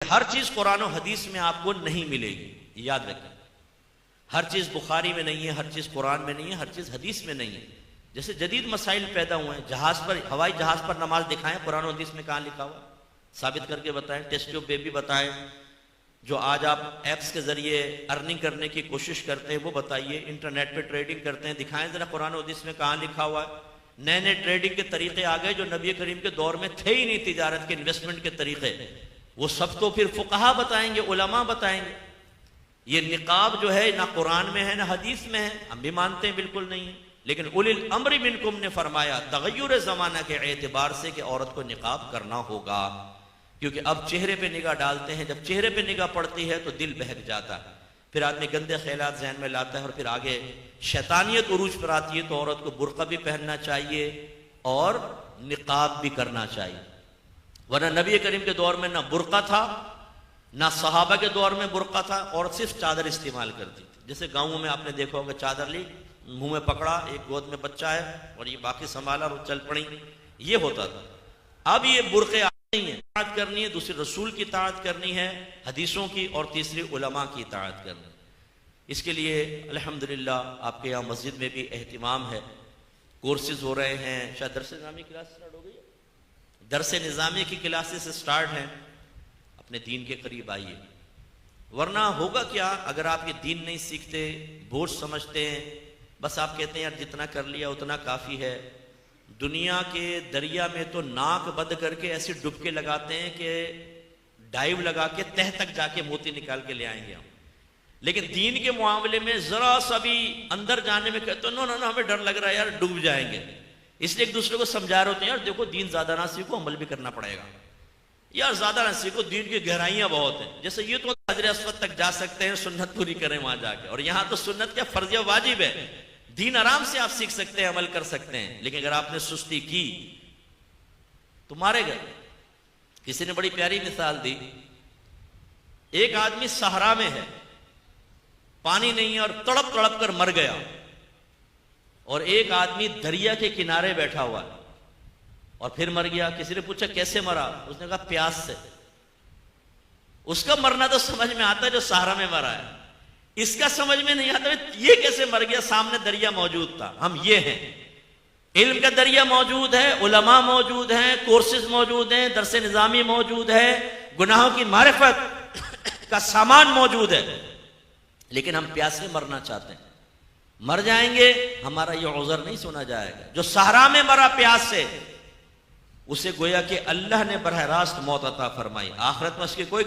हर चीज कुरान और हदीस में आपको नहीं मिलेगी, याद रखें। हर चीज बुखारी में नहीं है, हर चीज कुरान में नहीं है, हर चीज हदीस में नहीं है। जैसे जदीद मसाइल पैदा हुए हैं, जहाज पर, हवाई जहाज पर नमाज दिखाएं, कुरान और हदीस में कहां लिखा हुआ, साबित करके बताएं। टेस्ट ट्यूब बेबी बताएं। जो आज आप ऐप्स के जरिए अर्निंग करने की कोशिश करते हैं वो बताइए। इंटरनेट पे ट्रेडिंग करते हैं, दिखाएं जरा कुरान और हदीस में कहां लिखा हुआ है। नए नए ट्रेडिंग के तरीके आ गए जो नबी करीम के दौर में थे ही नहीं, तिजारत के, इन्वेस्टमेंट के तरीके, वो सब तो फिर फुकहा बताएंगे, उलमा बताएंगे। ये निकाब जो है ना कुरान में है ना हदीस में है, हम भी मानते हैं बिल्कुल नहीं है, लेकिन उलिल अम्र मिनकुम ने फरमाया तगय्युर ज़माना के एतबार से कि औरत को निकाब करना होगा, क्योंकि अब चेहरे पे निगाह डालते हैं, जब चेहरे पे निगाह पड़ती है तो दिल बहक जाता है, फिर आदमी गंदे ख्यालात ज़हन में लाता है और फिर आगे शैतानियत उरूज पर आती है। तो औरत को बुर्का भी पहनना चाहिए और निकाब भी करना चाहिए, वरना नबी करीम के दौर में ना बुर्का था, ना सहाबा के दौर में बुर्का था, और सिर्फ चादर इस्तेमाल करती थी। जैसे गाँवों में आपने देखा होगा, चादर ली, मुंह में पकड़ा, एक गोद में बच्चा है और ये बाकी संभाला और चल पड़ी, ये होता था। अब ये बुर्के नहीं है, इताअत करनी है, दूसरे रसूल की इताअत करनी है, हदीसों की, और तीसरी उलमा की इताअत करनी है। इसके लिए अल्हम्दुलिल्लाह आपके यहाँ मस्जिद में भी एहतिमाम है, कोर्सेज हो रहे हैं, शायद दरस निज़ामी क्लास स्टार्ट हो गई है, दरस निज़ामी की क्लासेस स्टार्ट हैं। अपने दीन के करीब आइए, वरना होगा क्या अगर आप ये दीन नहीं सीखते, बोझ समझते हैं, बस आप कहते हैं यार जितना कर लिया उतना काफ़ी है। दुनिया के दरिया में तो नाक बंद करके ऐसे डुबके लगाते हैं कि डाइव लगा के तह तक जाके मोती निकाल के ले आएंगे हम, लेकिन दीन के मामले में जरा सा भी अंदर जाने में कहते नो ना हमें डर लग रहा है यार, डूब जाएंगे। इसलिए एक दूसरे को समझा रहे होते हैं यार देखो दीन ज्यादा ना सीखो, अमल भी करना पड़ेगा, यार ज्यादा ना सीखो, दीन की गहराइयां बहुत हैं। जैसे ये तो हजर अस्वद तक जा सकते हैं, सुन्नत पूरी करें वहां जाके, और यहां तो सुन्नत क्या फर्ज या वाजिब है। दीन आराम से आप सीख सकते हैं, अमल कर सकते हैं, लेकिन अगर आपने सुस्ती की तो मारे गए। किसी ने बड़ी प्यारी मिसाल दी, एक आदमी सहरा में है, पानी नहीं है और तड़प तड़प कर मर गया, और एक आदमी दरिया के किनारे बैठा हुआ है और फिर मर गया। किसी ने पूछा कैसे मरा, उसने कहा प्यास से। उसका मरना तो समझ में आता है जो सहारा में मरा है, इसका समझ में नहीं आता ये कैसे मर गया, सामने दरिया मौजूद था। हम ये हैं, इल्म का दरिया मौजूद है, उलमा मौजूद हैं, कोर्सेज मौजूद हैं, दरस निज़ामी मौजूद है, गुनाहों की मारिफत का सामान मौजूद है, लेकिन हम प्यासे मरना चाहते हैं। मर जाएंगे, हमारा ये उज़र नहीं सुना जाएगा। जो सहरा में मरा प्यास से, उसे गोया कि अल्लाह ने बरह रास्त मौत अता फरमाई, आखिरत में उसकी कोई